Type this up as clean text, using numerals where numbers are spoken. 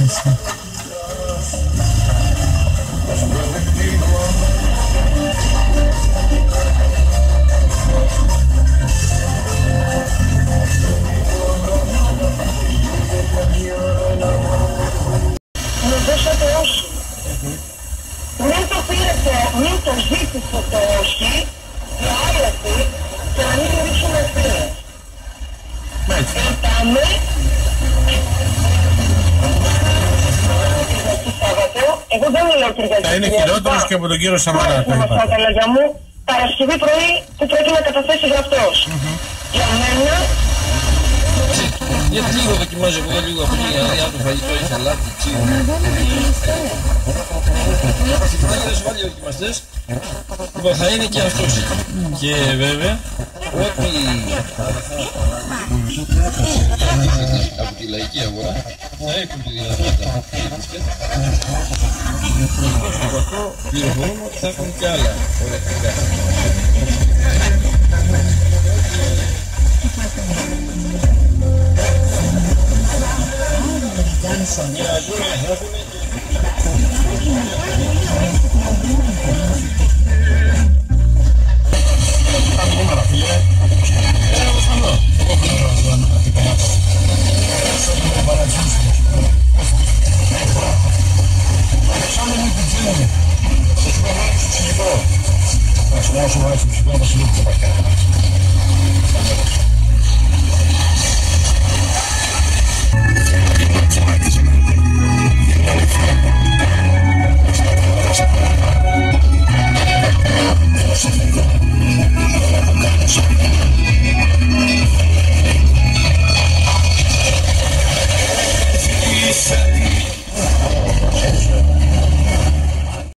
Μου δώσατε όχι. Μην το πήρετε, μην το ζήτησε το όχι, διάλετη και να μην ρίξουμε ευθύνες. Ήρθαμε, εγώ δεν μιλάω Κυριακή. Θα είναι χειρότερος και από τον κύριο Σαμαρά. Τα λόγια μου, Παρασκευή πρωί που πρέπει να καταθέσει γραπτός. Για μένα... Γιατί λίγο δοκιμάζω εγώ λίγο από την άλλο φαγητό ή σαλάτι, τσίγο. Συχνά και δεν σου βάλει οι δοκιμαστές. Λοιπόν, θα είναι και αυτός. Και βέβαια, ό,τι από τη λαϊκή αγορά θα έχουν τη δυνατότητα από αυτό πληροφορούμε ότι θα έχουν και άλλα ορεκτικά. Set